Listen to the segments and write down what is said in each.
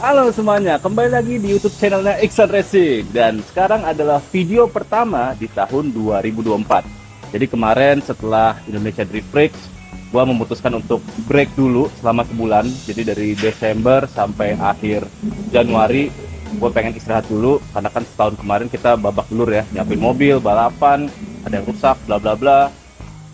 Halo semuanya, kembali lagi di YouTube channelnya Iksan Racing. Dan sekarang adalah video pertama di tahun 2024. Jadi kemarin setelah Indonesia Drift Prix, gua memutuskan untuk break dulu selama sebulan. Jadi dari Desember sampai akhir Januari, gue pengen istirahat dulu. Karena kan setahun kemarin kita babak belur ya, nyiapin mobil, balapan, ada yang rusak, bla bla bla.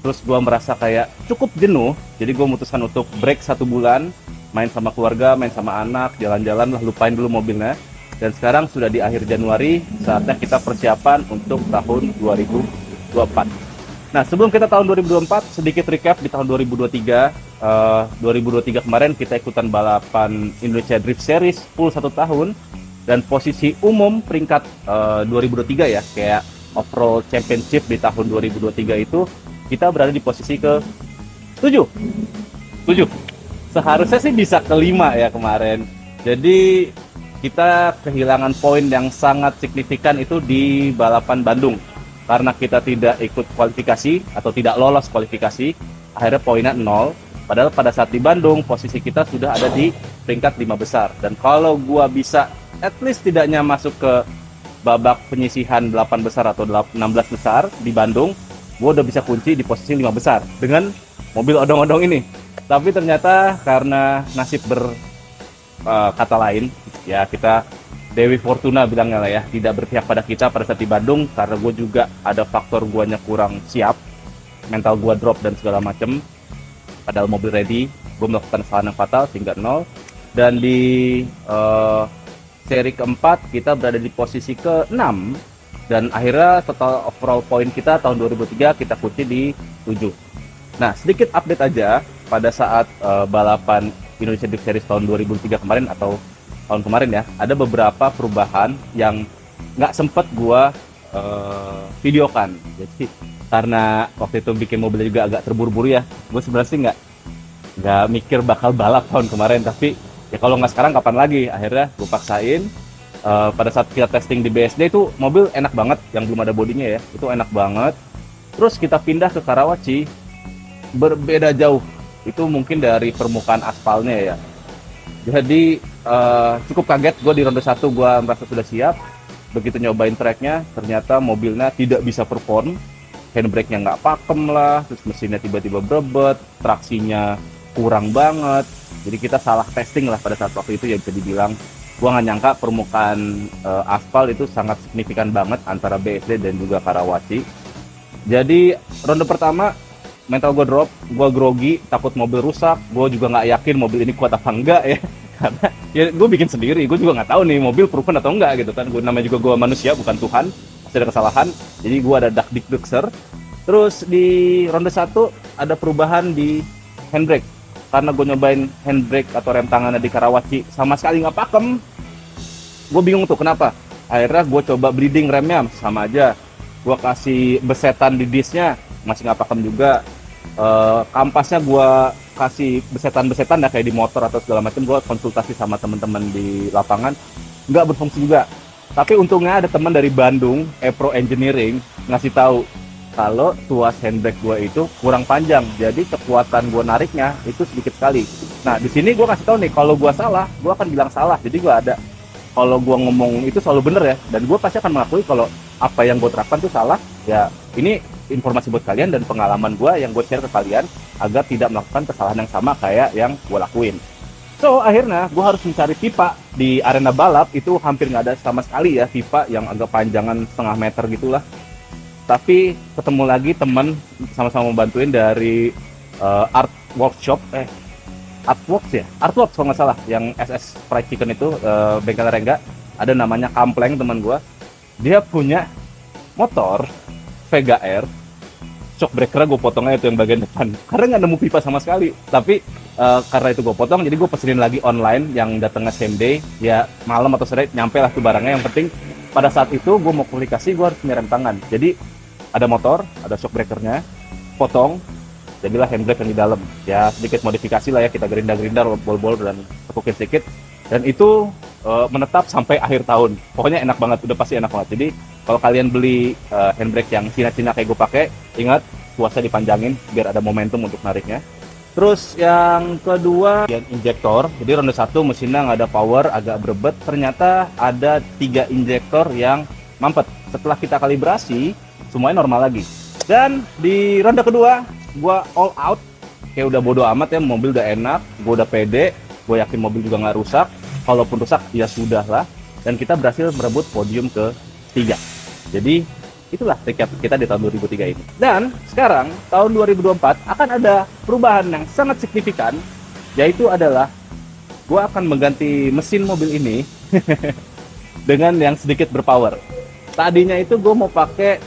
Terus gue merasa kayak cukup jenuh, jadi gue memutuskan untuk break 1 bulan, main sama keluarga, main sama anak, jalan-jalan lah, lupain dulu mobilnya. Dan sekarang sudah di akhir Januari, saatnya kita persiapan untuk tahun 2024. Nah, sebelum kita tahun 2024, sedikit recap di tahun 2023. 2023 kemarin kita ikutan balapan Indonesia Drift Series full 1 tahun, dan posisi umum peringkat 2023 ya, kayak overall championship di tahun 2023 itu kita berada di posisi ke 7. Seharusnya sih bisa ke 5 ya kemarin. Jadi kita kehilangan poin yang sangat signifikan itu di balapan Bandung. Karena kita tidak ikut kualifikasi atau tidak lolos kualifikasi, akhirnya poinnya 0. Padahal pada saat di Bandung posisi kita sudah ada di peringkat 5 besar. Dan kalau gua bisa at least tidaknya masuk ke babak penyisihan 8 besar atau 16 besar di Bandung, gue udah bisa kunci di posisi 5 besar dengan mobil odong-odong ini. Tapi ternyata karena nasib berkata lain, ya kita Dewi Fortuna bilangnya lah ya, tidak berpihak pada kita pada saat di Bandung, karena gue juga ada faktor guanya kurang siap, mental gue drop dan segala macem. Padahal mobil ready, gue melakukan kesalahan yang fatal sehingga 0. Dan di seri keempat kita berada di posisi ke-6. Dan akhirnya total overall point kita tahun 2003 kita kunci di 7. Nah, sedikit update aja pada saat balapan Indonesia Drift Series tahun 2003 kemarin atau tahun kemarin ya, ada beberapa perubahan yang nggak sempet gua videokan. Jadi karena waktu itu bikin mobilnya juga agak terburu-buru ya, gue sebenarnya sih nggak mikir bakal balap tahun kemarin, tapi ya kalau nggak sekarang kapan lagi. Akhirnya gue paksain. Pada saat kita testing di BSD itu mobil enak banget, yang belum ada bodinya ya, itu enak banget. Terus kita pindah ke Karawaci, berbeda jauh, itu mungkin dari permukaan aspalnya ya. Jadi cukup kaget gue di ronde 1, gue merasa sudah siap. Begitu nyobain tracknya, ternyata mobilnya tidak bisa perform, handbrake-nya nggak pakem lah, terus mesinnya tiba-tiba berebet, traksinya kurang banget. Jadi kita salah testing lah pada saat waktu itu ya, bisa dibilang. Gua nggak nyangka permukaan aspal itu sangat signifikan banget antara BSD dan juga Karawaci. Jadi ronde pertama mental gue drop, gue grogi, takut mobil rusak. Gue juga nggak yakin mobil ini kuat apa enggak ya, karena ya gue bikin sendiri, gue juga nggak tahu nih mobil proven atau enggak gitu kan. Gue namanya juga gue manusia, bukan Tuhan, pasti ada kesalahan. Jadi gue ada dak-dik-dukser. Terus di ronde 1 ada perubahan di handbrake. Karena gue nyobain handbrake atau rem tangannya di Karawaci sama sekali nggak pakem. Gue bingung tuh kenapa. Akhirnya gue coba bleeding remnya, sama aja. Gue kasih besetan di disnya, masih nggak pakem juga. Kampasnya gue kasih besetan-besetan ya kayak di motor atau segala macam. Gue konsultasi sama teman-teman di lapangan, nggak berfungsi juga. Tapi untungnya ada teman dari Bandung, Epro Engineering, ngasih tahu kalau tuas handbrake gue itu kurang panjang, jadi kekuatan gue nariknya itu sedikit sekali. Nah, di sini gue kasih tahu nih, kalau gue salah, gue akan bilang salah. Jadi gue ada, kalau gue ngomong itu selalu bener ya, dan gue pasti akan mengakui kalau apa yang gue terapkan itu salah. Ya, ini informasi buat kalian dan pengalaman gue yang gue share ke kalian agar tidak melakukan kesalahan yang sama kayak yang gue lakuin. So, akhirnya gue harus mencari pipa di arena balap, itu hampir nggak ada sama sekali ya, pipa yang agak panjangan setengah meter gitulah. Tapi ketemu lagi teman sama-sama membantuin dari Art Workshop, Artworks kalau nggak salah, yang SS Fried Chicken itu, bengkel Rengga, ada namanya Kampleng teman gue. Dia punya motor Vega R, shock breaker gue potongnya itu yang bagian depan, karena nggak nemu pipa sama sekali. Tapi karena itu gue potong, jadi gue pesenin lagi online yang datangnya same day, ya malam atau sore nyampe lah tuh barangnya. Yang penting pada saat itu gue mau kualifikasi, gue harus punya rem tangan. Jadi ada motor, ada shock breakernya, potong, jadilah handbrake yang di dalam. Ya sedikit modifikasi lah ya, kita gerinda-gerinda, bol-bol dan tekukin sedikit. Dan itu menetap sampai akhir tahun. Pokoknya enak banget, udah pasti enak banget. Jadi kalau kalian beli handbrake yang Cina-Cina kayak gue pakai, ingat tuasnya dipanjangin biar ada momentum untuk nariknya. Terus yang kedua, bagian injektor. Jadi ronde 1 mesinnya nggak ada power, agak berebet. Ternyata ada 3 injektor yang mampet. Setelah kita kalibrasi, semuanya normal lagi. Dan di ronde kedua, gua all out. Kayak udah bodo amat ya, mobil udah enak, gua udah pede, gua yakin mobil juga nggak rusak. Kalaupun rusak, ya sudah lah. Dan kita berhasil merebut podium ke-3. Jadi itulah recap kita di tahun 2003 ini. Dan sekarang tahun 2024 akan ada perubahan yang sangat signifikan, yaitu adalah gua akan mengganti mesin mobil ini dengan yang sedikit berpower. Tadinya itu gue mau pakai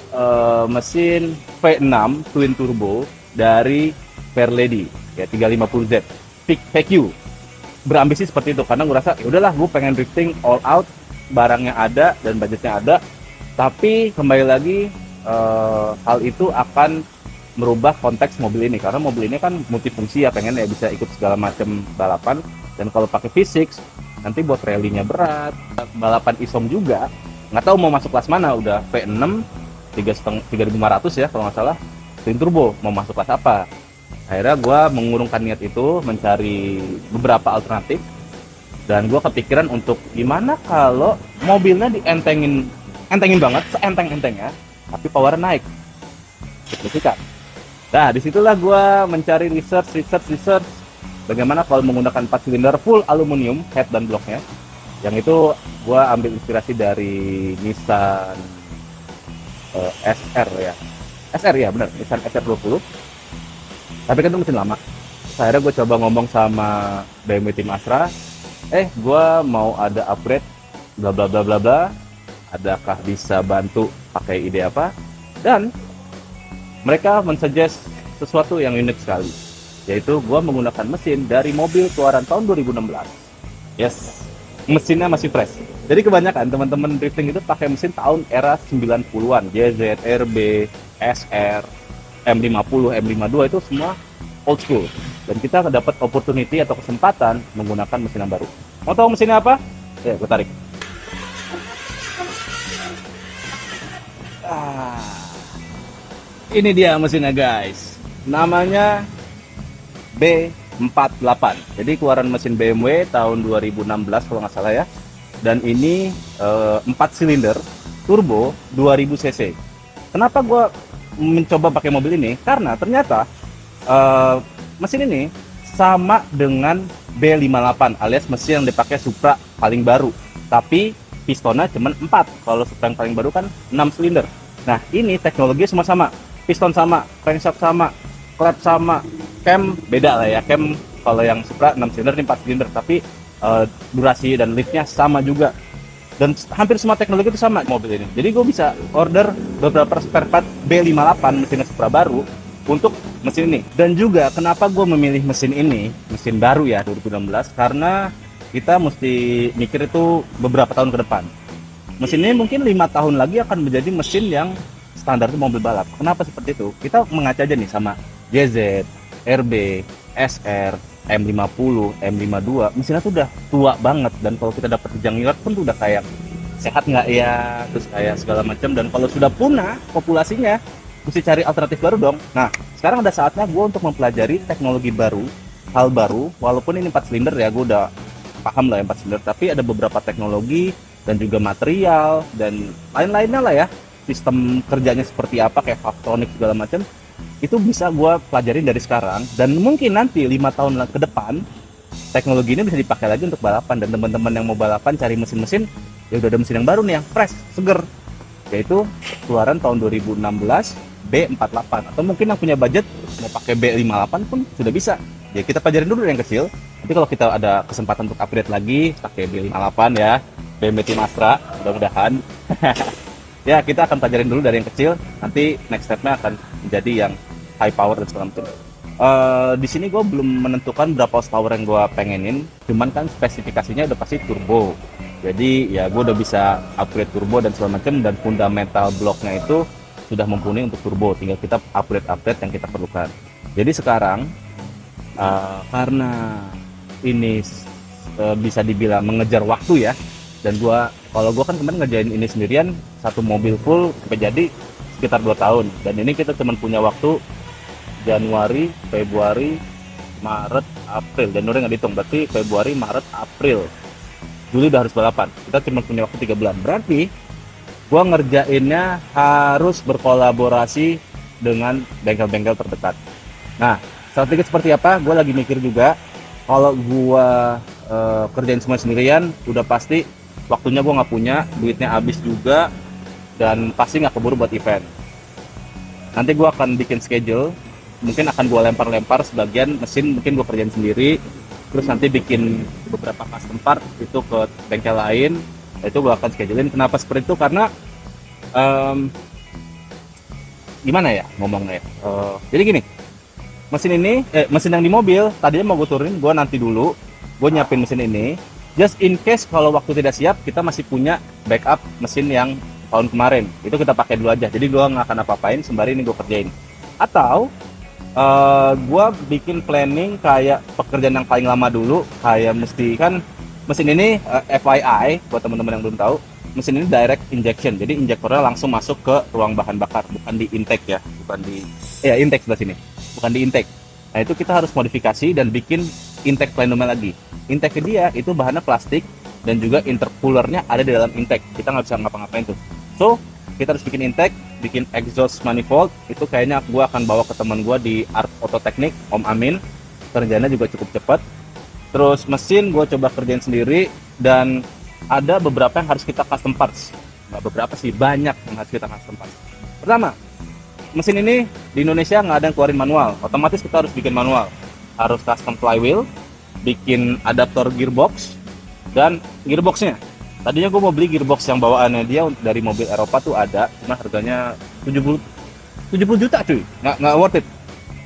mesin V6 twin turbo dari Fairlady ya 350Z PQ. Berambisi seperti itu karena gue rasa ya udahlah, gue pengen drifting all out, barangnya ada dan budgetnya ada. Tapi kembali lagi hal itu akan merubah konteks mobil ini karena mobil ini kan multifungsi ya, pengen ya bisa ikut segala macam balapan. Dan kalau pakai V6 nanti buat rally-nya berat, balapan isom juga nggak tahu mau masuk kelas mana. Udah V6 3.500 ya kalau nggak salah, twin turbo mau masuk kelas apa. Akhirnya gue mengurungkan niat itu, mencari beberapa alternatif, dan gue kepikiran untuk gimana kalau mobilnya dientengin banget, seenteng-entengnya, tapi power naik signifikan. Nah, disitulah gue mencari research, bagaimana kalau menggunakan 4 silinder full aluminium head dan bloknya. Yang itu gue ambil inspirasi dari Nissan SR ya. SR ya, benar, Nissan SR20. Tapi kan itu mesin lama. Akhirnya gue coba ngomong sama BMW Tim Astra, gue mau ada upgrade, bla bla bla bla bla. Adakah bisa bantu pakai ide apa? Dan mereka mensuggest sesuatu yang unik sekali, yaitu gua menggunakan mesin dari mobil keluaran tahun 2016. Yes, mesinnya masih fresh. Jadi kebanyakan teman-teman drifting itu pakai mesin tahun era 90-an, JZ, RB, SR, M50, M52 itu semua old school. Dan kita dapat opportunity atau kesempatan menggunakan mesin yang baru. Mau tahu mesinnya apa? Ya, gue tarik. Ini dia mesinnya guys, namanya B48. Jadi keluaran mesin BMW tahun 2016 kalau nggak salah ya. Dan ini 4 silinder turbo 2000 cc. Kenapa gue mencoba pakai mobil ini? Karena ternyata mesin ini sama dengan B58 alias mesin yang dipakai Supra paling baru, tapi pistonnya cuma 4. Kalau Supra yang paling baru kan 6 silinder. Nah, ini teknologi semua sama, piston sama, crankshaft sama, klep sama, cam beda lah ya. Cam kalau yang Supra 6 silinder, ini 4 silinder, tapi durasi dan liftnya sama juga. Dan hampir semua teknologi itu sama mobil ini. Jadi gue bisa order beberapa spare part B58 mesin Supra baru untuk mesin ini. Dan juga kenapa gue memilih mesin ini, mesin baru ya 2016, karena kita mesti mikir itu beberapa tahun ke depan. Mesin ini mungkin 5 tahun lagi akan menjadi mesin yang standar mobil balap. Kenapa seperti itu? Kita mengaca aja nih sama JZ, RB, SR, M50, M52. Mesinnya tuh udah tua banget, dan kalau kita dapat Kijang Yard pun tuh udah kayak sehat nggak ya, terus kayak segala macam. Dan kalau sudah punah populasinya, mesti cari alternatif baru dong. Nah, sekarang ada saatnya gue untuk mempelajari teknologi baru, hal baru. Walaupun ini 4 silinder ya, gue udah paham lah yang 4 silinder, tapi ada beberapa teknologi dan juga material dan lain-lainnya lah ya, sistem kerjanya seperti apa, kayak Valvetronic segala macam, itu bisa gue pelajarin dari sekarang. Dan mungkin nanti 5 tahun ke depan teknologi ini bisa dipakai lagi untuk balapan. Dan teman-teman yang mau balapan cari mesin-mesin, ya udah ada mesin yang baru nih, yang fresh, seger, yaitu keluaran tahun 2016 B48. Atau mungkin yang punya budget mau pakai B58 pun sudah bisa. Ya kita pelajarin dulu yang kecil, nanti kalau kita ada kesempatan untuk upgrade lagi pakai B58 ya, BMW Tim Astra, mudah-mudahan. Ya, kita akan pelajarin dulu dari yang kecil, nanti next step-nya akan menjadi yang high power dan segala macam. Di sini gue belum menentukan berapa horsepower yang gue pengenin, cuman kan spesifikasinya udah pasti turbo. Jadi ya gue udah bisa upgrade turbo dan segala macam, dan fundamental bloknya itu sudah mumpuni untuk turbo, tinggal kita upgrade yang kita perlukan. Jadi sekarang karena ini bisa dibilang mengejar waktu ya, dan kalau gue kan kemarin ngerjain ini sendirian, satu mobil full sampai jadi sekitar 2 tahun, dan ini kita cuma punya waktu Januari, Februari, Maret, April, Januari nggak dihitung, berarti Februari, Maret, April, Juli udah harus balapan. Kita cuma punya waktu 3 bulan. Berarti gua ngerjainnya harus berkolaborasi dengan bengkel-bengkel terdekat. Nah, strategi seperti apa? Gue lagi mikir juga. Kalau gua kerjain semua sendirian, udah pasti waktunya gua nggak punya, duitnya habis juga, dan pasti nggak keburu buat event. Nanti gua akan bikin schedule, mungkin akan gua lempar-lempar sebagian mesin, mungkin gua kerjain sendiri, terus nanti bikin beberapa custom part itu ke bengkel lain. Itu gua akan schedulein. Kenapa seperti itu? Karena gimana ya ngomongnya ya? Jadi gini, mesin yang di mobil tadinya mau gue turunin, gue nanti dulu gue nyiapin mesin ini just in case kalau waktu tidak siap kita masih punya backup mesin yang tahun kemarin, itu kita pakai dulu aja. Jadi gue nggak akan apa-apain sembari ini gue kerjain. Atau gue bikin planning kayak pekerjaan yang paling lama dulu, kayak mesti kan mesin ini FYI buat teman-teman yang belum tahu, mesin ini direct injection, jadi injektornya langsung masuk ke ruang bahan bakar, bukan di intake ya, bukan di intake sebelah sini, bukan di intake. Nah itu kita harus modifikasi dan bikin intake plenumnya lagi. Intake dia itu bahannya plastik dan juga intercoolernya ada di dalam intake, kita nggak bisa ngapa-ngapain tuh. So kita harus bikin intake, bikin exhaust manifold. Itu kayaknya gua akan bawa ke teman gua di Art Auto Teknik, Om Amin, kerjanya juga cukup cepat. Terus mesin gue coba kerjain sendiri, dan ada beberapa yang harus kita custom parts. Nggak beberapa sih, banyak yang harus kita custom parts. Pertama, mesin ini di Indonesia nggak ada yang keluarin manual, otomatis kita harus bikin manual. Harus custom flywheel, bikin adaptor gearbox, dan gearboxnya. Tadinya gue mau beli gearbox yang bawaannya dia dari mobil Eropa tuh ada, cuma harganya 70 juta cuy, nggak worth it.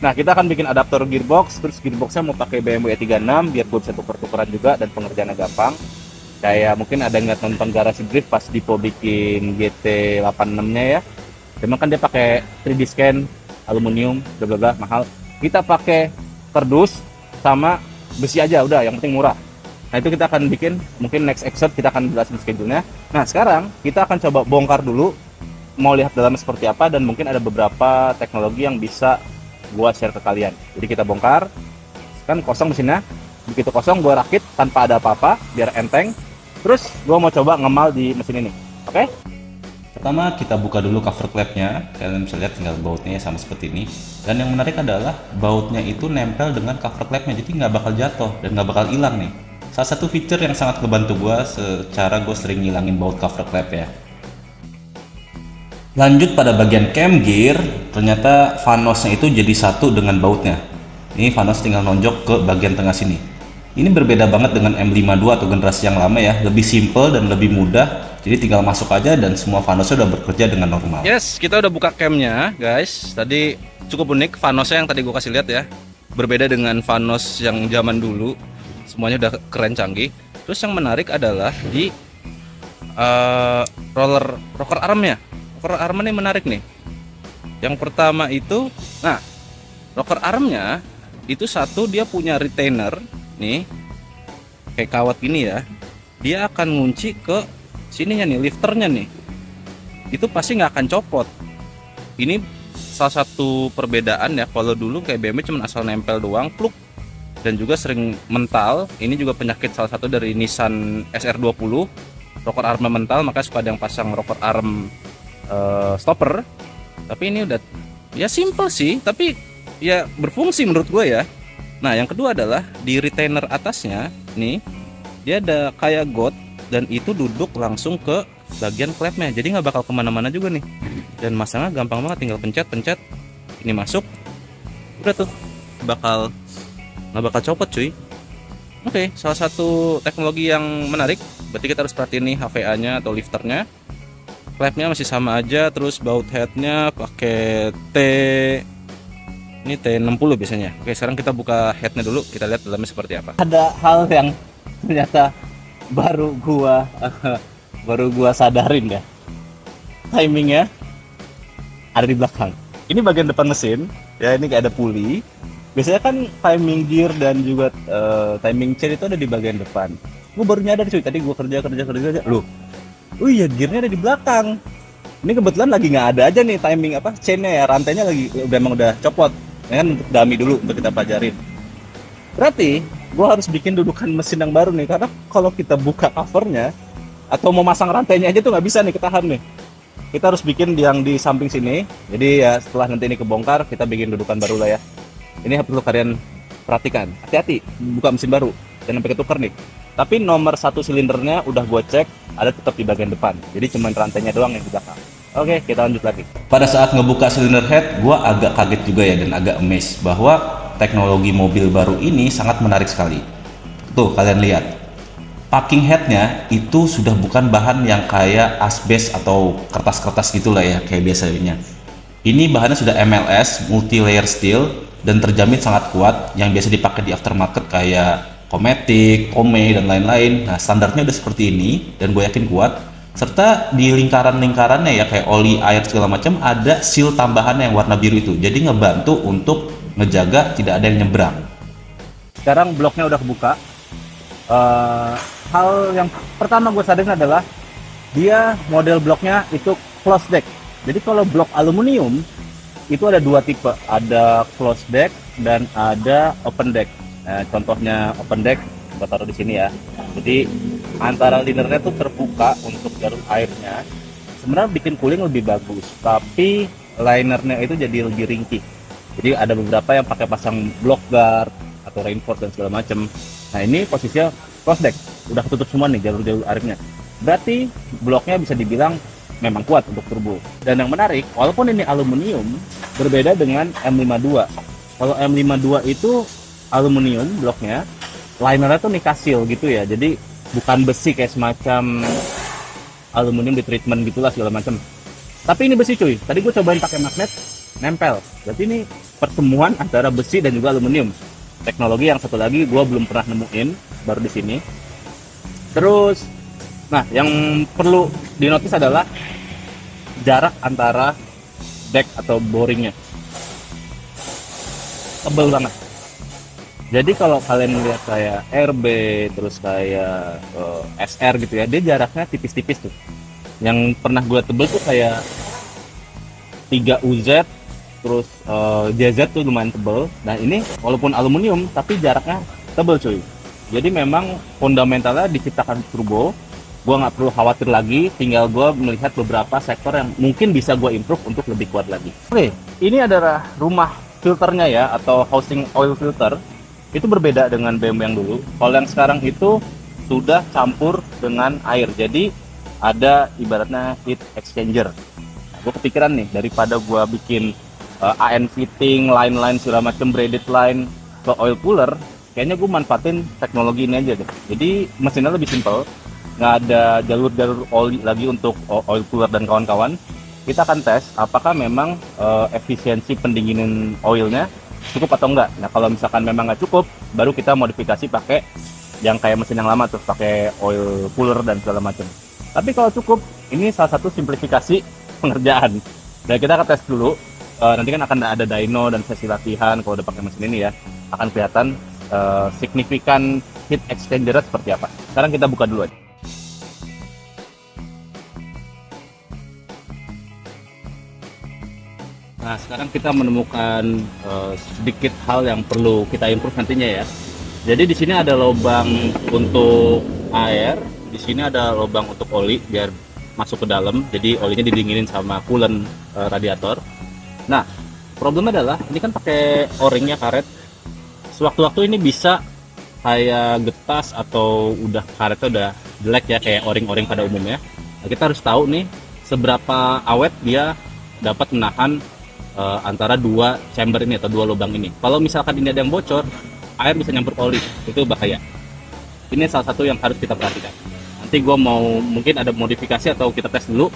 Nah kita akan bikin adaptor gearbox, terus gearboxnya mau pakai BMW E36 biar gue bisa tuker-tukeran juga dan pengerjaannya gampang. Kayak mungkin ada nggak nonton Garasi Drift pas Dipo bikin GT86-nya ya. Memang kan dia pakai 3D scan, aluminium, bla bla bla, mahal. Kita pakai kardus sama besi aja, udah yang penting murah. Nah itu kita akan bikin, mungkin next episode kita akan jelasin schedule-nya. Nah sekarang kita akan coba bongkar dulu, mau lihat dalamnya seperti apa, dan mungkin ada beberapa teknologi yang bisa gua share ke kalian. Jadi kita bongkar, kan kosong mesinnya, begitu kosong gua rakit tanpa ada apa-apa biar enteng. Terus gua mau coba ngemal di mesin ini. Oke? Pertama kita buka dulu cover clapnya. Kalian bisa lihat tinggal bautnya sama seperti ini. Dan yang menarik adalah bautnya itu nempel dengan cover clapnya, jadi nggak bakal jatuh dan nggak bakal hilang nih. Salah satu feature yang sangat ngebantu gua secara gue sering ngilangin baut cover clap ya. Lanjut pada bagian cam gear, ternyata vanosnya itu jadi satu dengan bautnya. Ini vanos tinggal nonjok ke bagian tengah sini. Ini berbeda banget dengan M52 atau generasi yang lama ya, lebih simple dan lebih mudah. Jadi tinggal masuk aja dan semua vanosnya udah bekerja dengan normal. Yes, kita udah buka camnya guys. Tadi cukup unik vanosnya yang tadi gue kasih lihat ya. Berbeda dengan vanos yang zaman dulu. Semuanya udah keren canggih. Terus yang menarik adalah di rocker armnya. Rocker armnya menarik nih. Yang pertama itu, nah rocker armnya itu satu, dia punya retainer nih kayak kawat gini ya. Dia akan ngunci ke sininya nih, lifternya nih. Itu pasti nggak akan copot. Ini salah satu perbedaan ya. Kalau dulu kayak BMW cuma asal nempel doang, pluk, dan juga sering mental. Ini juga penyakit salah satu dari Nissan SR20, rocker arm mental, makanya suka ada yang pasang rocker arm stopper. Tapi ini udah ya simple sih, tapi ya berfungsi menurut gue ya. Nah yang kedua adalah di retainer atasnya nih, dia ada kayak got, dan itu duduk langsung ke bagian klepnya, jadi nggak bakal kemana-mana juga nih. Dan masangnya gampang banget, tinggal pencet ini masuk, udah tuh nggak bakal copot cuy. Oke, salah satu teknologi yang menarik. Berarti kita harus perhatiin nih HVA nya atau lifternya. Klepnya masih sama aja, terus baut headnya pakai ini T60 biasanya. Oke, sekarang kita buka headnya dulu, kita lihat dalamnya seperti apa. Ada hal yang ternyata baru gua sadarin ya. Timingnya ada di belakang. Ini bagian depan mesin, ya ini kayak ada puli. Biasanya kan timing gear dan juga timing chain itu ada di bagian depan. Gue baru nyadar cuy, tadi gue kerja loh. Oh iya, gearnya ada di belakang. Ini kebetulan lagi nggak ada aja nih timing chainnya ya, rantainya lagi udah copot. Ini kan untuk dummy dulu untuk kita pelajarin. Berarti gue harus bikin dudukan mesin yang baru nih, karena kalau kita buka covernya atau mau masang rantainya aja tuh nggak bisa nih, ketahan nih. Kita harus bikin yang di samping sini. Jadi ya setelah nanti ini kebongkar, kita bikin dudukan baru lah ya. Ini perlu kalian perhatikan. Hati-hati buka mesin baru, jangan sampai ketukar nih. Tapi nomor 1 silindernya udah gue cek, ada tetap di bagian depan. Jadi cuma rantainya doang yang di belakang. Oke, kita lanjut lagi. Pada saat ngebuka silinder head, gue agak kaget juga ya dan agak amazed bahwa teknologi mobil baru ini sangat menarik sekali. Tuh, kalian lihat. Packing headnya itu sudah bukan bahan yang kayak asbes atau kertas-kertas gitulah ya kayak biasanya. Ini bahannya sudah MLS multi layer steel dan terjamin sangat kuat, yang biasa dipakai di aftermarket kayak Cometic, Ome dan lain-lain. Nah, standarnya udah seperti ini dan gue yakin kuat. Serta di lingkaran-lingkarannya ya kayak oli, air segala macam ada seal tambahan yang warna biru itu. Jadi ngebantu untuk ngejaga tidak ada yang nyebrang. Sekarang bloknya udah kebuka. Hal yang pertama gue sadarin adalah dia model bloknya itu closed deck. Jadi kalau blok aluminium itu ada dua tipe, ada closed deck dan ada open deck. Nah, contohnya open deck gue taruh di sini ya. Jadi antara linernya tuh terbuka untuk jalur airnya. Sebenarnya bikin cooling lebih bagus, tapi linernya itu jadi lebih ringkih. Jadi ada beberapa yang pakai pasang block guard atau reinforce dan segala macam. Nah, ini posisinya closed deck, udah ketutup semua nih jalur-jalur airnya. Berarti bloknya bisa dibilang memang kuat untuk turbo. Dan yang menarik, walaupun ini aluminium, berbeda dengan M52. Kalau M52 itu aluminium bloknya, linernya tuh nikasil gitu ya. Jadi bukan besi kayak semacam aluminium di treatment gitulah segala macam. Tapi ini besi cuy. Tadi gue cobain pakai magnet, nempel. Berarti ini pertemuan antara besi dan juga aluminium. Teknologi yang satu lagi gue belum pernah nemuin, baru di sini. Terus, nah yang perlu dinotis adalah jarak antara deck atau boringnya. Tebel banget. Jadi kalau kalian lihat kayak RB, terus kayak SR gitu ya, dia jaraknya tipis-tipis tuh. Yang pernah gue tebel tuh kayak 3 UZ, terus JZ tuh lumayan tebel. Nah ini walaupun aluminium tapi jaraknya tebel cuy. Jadi memang fundamentalnya diciptakan turbo. Gue nggak perlu khawatir lagi, tinggal gue melihat beberapa sektor yang mungkin bisa gue improve untuk lebih kuat lagi. Oke, ini adalah rumah filternya ya, atau housing oil filter. Itu berbeda dengan BMW yang dulu. Kalau yang sekarang itu sudah campur dengan air, jadi ada ibaratnya heat exchanger. Nah, gue kepikiran nih, daripada gue bikin AN fitting, line-line segala macam, braided line ke oil cooler, kayaknya gue manfaatin teknologi ini aja deh. Jadi mesinnya lebih simple, nggak ada jalur-jalur oli lagi untuk oil cooler dan kawan-kawan. Kita akan tes apakah memang efisiensi pendinginan oilnya cukup atau enggak. Nah kalau misalkan memang nggak cukup, baru kita modifikasi pakai yang kayak mesin yang lama tuh, pakai oil cooler dan segala macam. Tapi kalau cukup, ini salah satu simplifikasi pengerjaan. Dan kita akan tes dulu. Nanti kan akan ada dyno dan sesi latihan. Kalau udah pakai mesin ini ya, akan kelihatan signifikan heat exchanger seperti apa. Sekarang kita buka dulu aja. Nah, sekarang kita menemukan sedikit hal yang perlu kita improve nantinya ya. Jadi di sini ada lubang untuk air, di sini ada lubang untuk oli biar masuk ke dalam. Jadi olinya didinginin sama coolant radiator. Nah, problemnya adalah ini kan pakai o-ringnya karet. Sewaktu-waktu ini bisa kayak getas atau udah karetnya udah jelek ya, kayak o-ring pada umumnya. Nah, kita harus tahu nih seberapa awet dia dapat menahan antara dua chamber ini atau dua lubang ini. Kalau misalkan ini ada yang bocor, air bisa nyampur oli, itu bahaya. Ini salah satu yang harus kita perhatikan. Nanti gue mau mungkin ada modifikasi atau kita tes dulu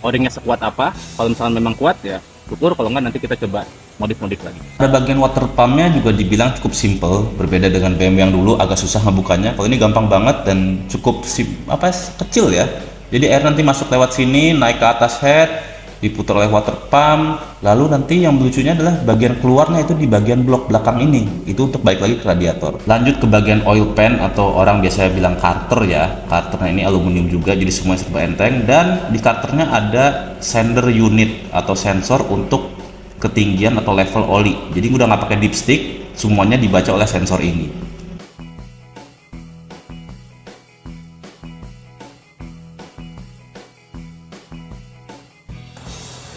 o-ringnya sekuat apa. Kalau misalkan memang kuat ya syukur, kalau enggak nanti kita coba modif lagi. Pada bagian water pumpnya juga dibilang cukup simple, berbeda dengan BMW yang dulu agak susah ngebukanya. Kalau ini gampang banget dan cukup kecil ya. Jadi air nanti masuk lewat sini, naik ke atas head, diputar oleh water pump, lalu nanti yang lucunya adalah bagian keluarnya itu di bagian blok belakang ini, itu untuk balik lagi ke radiator. Lanjut ke bagian oil pan atau orang biasanya bilang carter ya. Carternya ini aluminium juga, jadi semuanya serba enteng. Dan di carternya ada sender unit atau sensor untuk ketinggian atau level oli. Jadi udah nggak pakai dipstick, semuanya dibaca oleh sensor ini.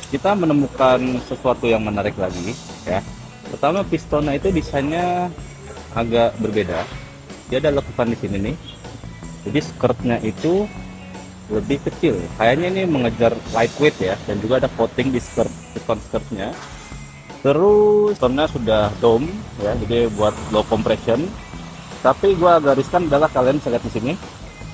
Kita menemukan sesuatu yang menarik lagi ya. Pertama, pistonnya itu desainnya agak berbeda. Dia ada lekukan di sini nih. Jadi skirtnya itu lebih kecil. Kayaknya ini mengejar lightweight ya, dan juga ada coating di piston skirtnya. Terus pistonnya sudah dome ya, jadi buat low compression. Tapi gua agak riskan adalah kalian bisa lihat di sini.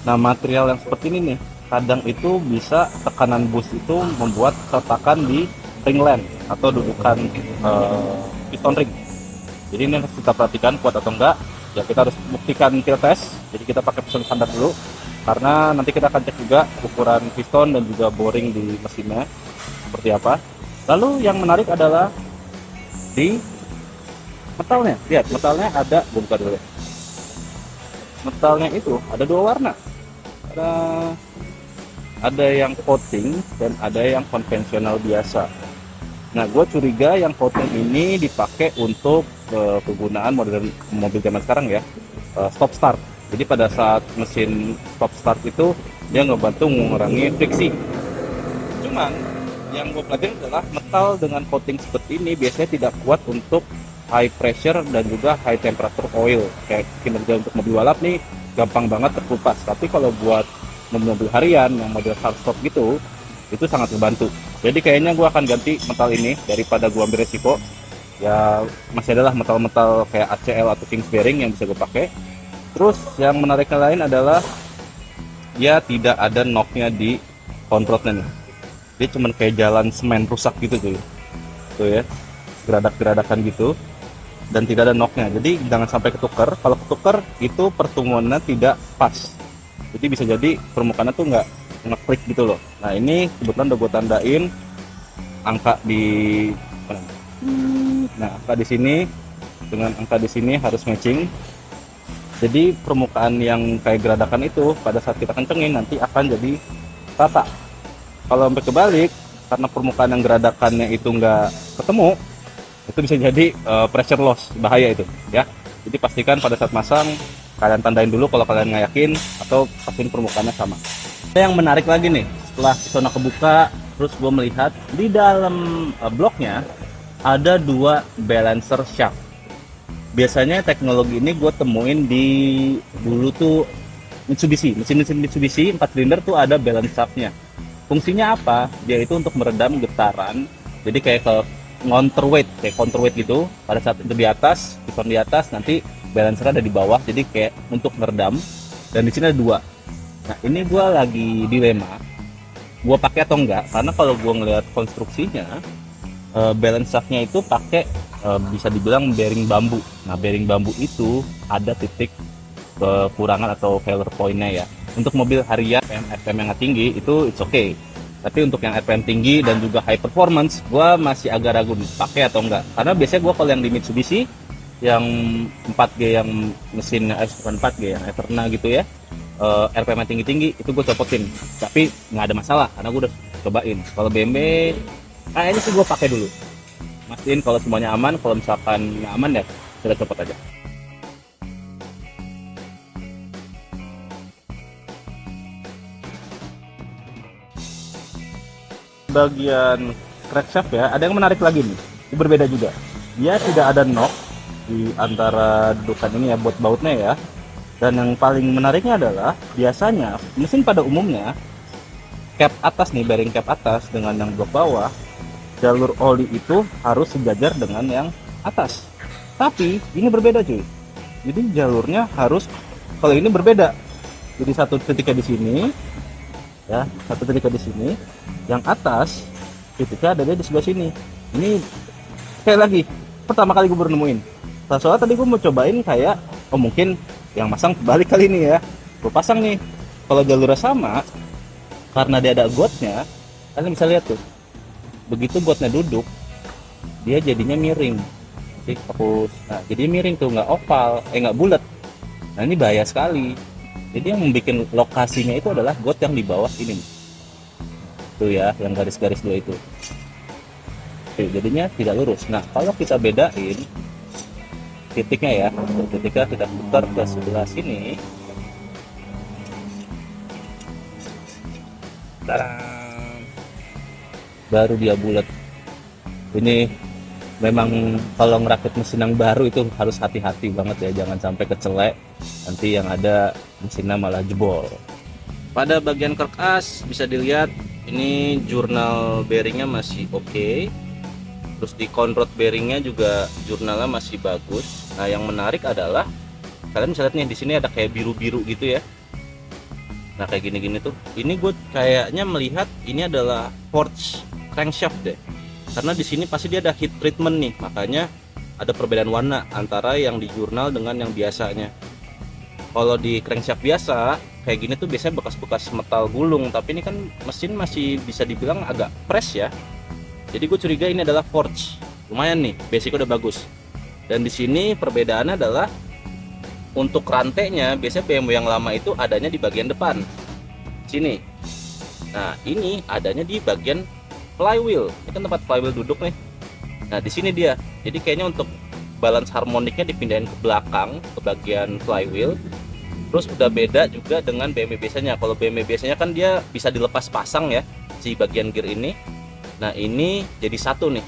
Nah, material yang seperti ini nih, kadang itu bisa tekanan boost itu membuat keretakan di ringland atau dudukan piston ring. Jadi ini harus kita perhatikan kuat atau enggak. Ya kita harus buktikan field test. Jadi kita pakai piston standar dulu, karena nanti kita akan cek juga ukuran piston dan juga boring di mesinnya seperti apa. Lalu yang menarik adalah di metalnya. Lihat, metalnya ada, buka dulu ya. Metalnya itu ada dua warna. Ada yang coating dan ada yang konvensional biasa. Nah, gue curiga yang coating ini dipakai untuk kegunaan model mobil zaman sekarang ya, stop start. Jadi pada saat mesin stop start itu dia ngebantu mengurangi friksi. Cuman yang gue pelajari adalah metal dengan coating seperti ini biasanya tidak kuat untuk high pressure dan juga high temperature oil. Kayak kinerja untuk mobil balap nih gampang banget terkupas. Tapi kalau buat mobil harian yang model hard stop gitu, itu sangat membantu. Jadi kayaknya gue akan ganti metal ini daripada gue ambil resiko. Ya masih adalah metal-metal kayak ACL atau Kings bearing yang bisa gue pakai. Terus yang menariknya lain adalah dia tidak ada knocknya di controlnya nih. Dia cuman kayak jalan semen rusak gitu tuh ya, geradak-geradakan gitu, dan tidak ada knocknya. Jadi jangan sampai ketukar. Kalau ketukar itu pertemuannya tidak pas. Jadi bisa jadi permukaannya tuh nggak ngeklik gitu loh. Nah ini kebetulan udah gue tandain angka di angka di sini dengan angka di sini harus matching. Jadi permukaan yang kayak geradakan itu pada saat kita kencengin nanti akan jadi rata. Kalau sampai kebalik, karena permukaan yang geradakannya itu nggak ketemu, itu bisa jadi pressure loss, bahaya itu ya. Jadi pastikan pada saat masang kalian tandain dulu kalau kalian nggak yakin, atau pastiin permukaannya sama. Yang menarik lagi nih, setelah zona kebuka, terus gue melihat di dalam bloknya ada dua balancer shaft. Biasanya teknologi ini gue temuin di dulu tuh Mitsubishi, mesin-mesin Mitsubishi 4 silinder tuh ada balance shaftnya. Fungsinya apa? Dia itu untuk meredam getaran. Jadi kayak ke counterweight gitu. Pada saat itu di atas, piston di atas, nanti balancer ada di bawah. Jadi kayak untuk meredam. Dan di sini ada dua. Nah ini gue lagi dilema, gue pakai atau enggak? Karena kalau gue ngeliat konstruksinya, balance shaftnya itu pakai bisa dibilang bearing bambu. Nah bearing bambu itu ada titik kekurangan atau failure pointnya ya. Untuk mobil harian RPM yang tinggi itu it's okay. Tapi untuk yang RPM tinggi dan juga high performance, gue masih agak ragu nih pakai atau enggak. Karena biasanya gue kalau yang di Mitsubishi yang 4G yang mesin bukan 4G yang Eterna gitu ya, RPM tinggi-tinggi itu gue copotin. Tapi nggak ada masalah karena gue udah cobain. Kalau BMW ini sih gue pakai dulu. Mastiin kalau semuanya aman. Kalau misalkan nggak aman ya kita copot aja. Bagian crankshaft ya, ada yang menarik lagi nih. Ini berbeda juga. Dia tidak ada knock di antara dudukan ini ya, buat bautnya ya. Dan yang paling menariknya adalah biasanya mesin pada umumnya cap atas nih, bearing cap atas dengan yang blok bawah, jalur oli itu harus sejajar dengan yang atas. Tapi ini berbeda cuy. Jadi jalurnya harus, kalau ini berbeda. Jadi satu titiknya di sini, ya, satu titiknya di sini. Yang atas titiknya ada di sebelah sini. Ini kayak lagi pertama kali gue baru nemuin. Soalnya tadi gue mau cobain kayak, oh mungkin yang masang balik kali ini ya. Gue pasang nih. Kalau jalurnya sama, karena dia ada gotnya, kalian bisa lihat tuh. Begitu gotnya duduk, dia jadinya miring. Jadi fokus. Nah, jadi miring tuh, nggak oval, nggak bulat. Nah ini bahaya sekali. Jadi yang membuat lokasinya itu adalah got yang di bawah ini. Tuh ya, yang garis-garis dua itu. Oke, jadinya tidak lurus. Nah, kalau kita bedain, titiknya ya. Ketika kita putar ke sebelah sini, baru dia bulat. Ini memang kalau ngerakit mesin yang baru itu harus hati-hati banget ya, jangan sampai kecelek, nanti yang ada mesinnya malah jebol. Pada bagian kerk as bisa dilihat ini jurnal bearingnya masih oke. Terus di conrod bearingnya juga jurnalnya masih bagus. Nah yang menarik adalah kalian bisa lihat nih, di sini ada kayak biru-biru gitu ya. Nah kayak gini-gini tuh, ini gue kayaknya melihat ini adalah forged crankshaft deh, karena di sini pasti dia ada heat treatment nih, makanya ada perbedaan warna antara yang di jurnal dengan yang biasanya. Kalau di crankshaft biasa kayak gini tuh biasanya bekas-bekas metal gulung, tapi ini kan mesin masih bisa dibilang agak fresh ya. Jadi gue curiga ini adalah forge. Lumayan nih, basic udah bagus. Dan di sini perbedaannya adalah untuk rantainya biasanya BMW yang lama itu adanya di bagian depan sini. Nah ini adanya di bagian flywheel. Ini kan tempat flywheel duduk nih. Nah di sini dia. Jadi kayaknya untuk balance harmoniknya dipindahin ke belakang ke bagian flywheel. Terus udah beda juga dengan BMW biasanya. Kalau BMW biasanya kan dia bisa dilepas pasang ya si bagian gear ini. Nah ini jadi satu nih,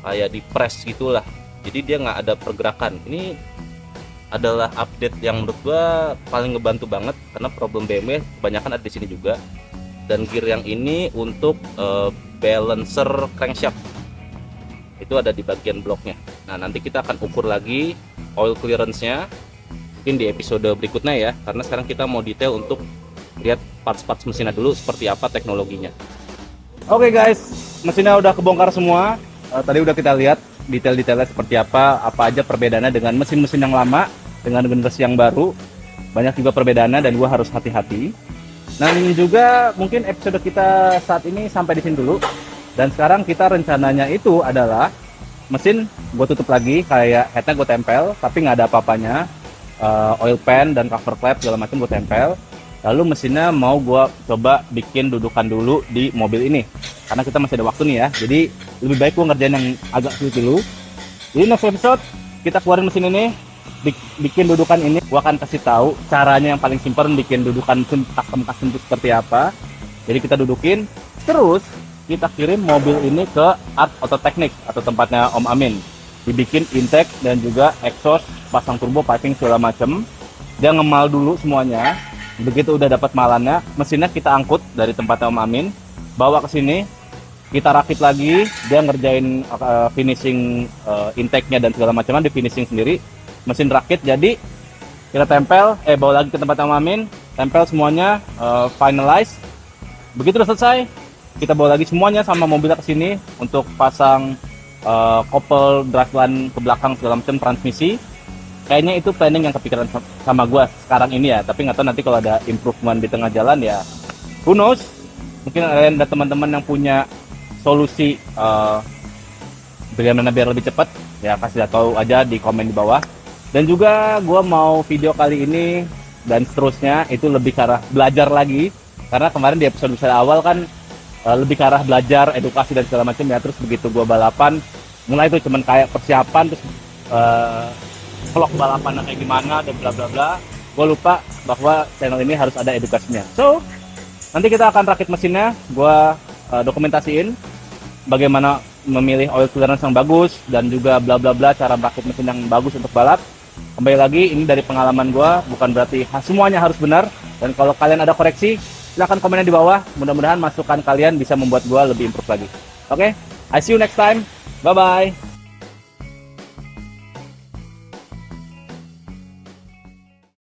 kayak di press gitulah. Jadi dia nggak ada pergerakan. Ini adalah update yang menurut gua paling ngebantu banget, karena problem BMW kebanyakan ada di sini juga. Dan gear yang ini untuk balancer crankshaft itu ada di bagian bloknya. Nah nanti kita akan ukur lagi oil clearance-nya mungkin di episode berikutnya ya, karena sekarang kita mau detail untuk lihat parts-parts mesinnya dulu seperti apa teknologinya. Oke guys, mesinnya udah kebongkar semua. Tadi udah kita lihat detail-detailnya seperti apa aja perbedaannya dengan mesin-mesin yang lama dengan generasi yang baru. Banyak juga perbedaannya dan gua harus hati-hati. Dan juga mungkin episode kita saat ini sampai di sini dulu. Dan sekarang kita rencananya itu adalah mesin gue tutup lagi, kayak headnya gue tempel tapi nggak ada apa-apanya. Oil pan dan cover flap segala macam gue tempel. Lalu mesinnya mau gue coba bikin dudukan dulu di mobil ini, karena kita masih ada waktu nih ya. Jadi lebih baik gue ngerjain yang agak sulit dulu. Jadi next episode kita keluarin mesin ini, bikin dudukan ini. Gue akan kasih tahu caranya yang paling simpel bikin dudukan custom itu seperti apa. Jadi kita dudukin, terus kita kirim mobil ini ke Art Auto Technics atau tempatnya Om Amin. Dibikin intake dan juga exhaust, pasang turbo, piping segala macem. Dia ngemal dulu semuanya. Begitu udah dapat malannya, mesinnya kita angkut dari tempatnya Om Amin, bawa ke sini, kita rakit lagi. Dia ngerjain finishing intake-nya dan segala macamnya, di finishing sendiri. Mesin rakit jadi kita tempel, bawa lagi ke tempatnya Om Amin, tempel semuanya, finalize. Begitu udah selesai, kita bawa lagi semuanya sama mobilnya ke sini untuk pasang couple driveline ke belakang segala macam, transmisi. Kayaknya itu planning yang kepikiran sama gue sekarang ini ya, tapi nggak tahu nanti kalau ada improvement di tengah jalan ya, who knows. Mungkin ada teman-teman yang punya solusi bagaimana biar lebih cepat ya, kasih tahu aja di komen di bawah. Dan juga gue mau video kali ini dan seterusnya itu lebih ke arah belajar lagi, karena kemarin di episode awal kan lebih ke arah belajar, edukasi dan segala macam ya. Terus begitu gue balapan, mulai itu cuman kayak persiapan, terus vlog balapannya kayak gimana dan bla bla bla. Gue lupa bahwa channel ini harus ada edukasinya. So nanti kita akan rakit mesinnya, gue dokumentasiin bagaimana memilih oil clearance yang bagus dan juga bla bla bla, cara merakit mesin yang bagus untuk balap. Kembali lagi, ini dari pengalaman gue, bukan berarti semuanya harus benar. Dan kalau kalian ada koreksi, silahkan komennya di bawah. Mudah-mudahan masukan kalian bisa membuat gue lebih improve lagi. Oke, I see you next time. Bye bye.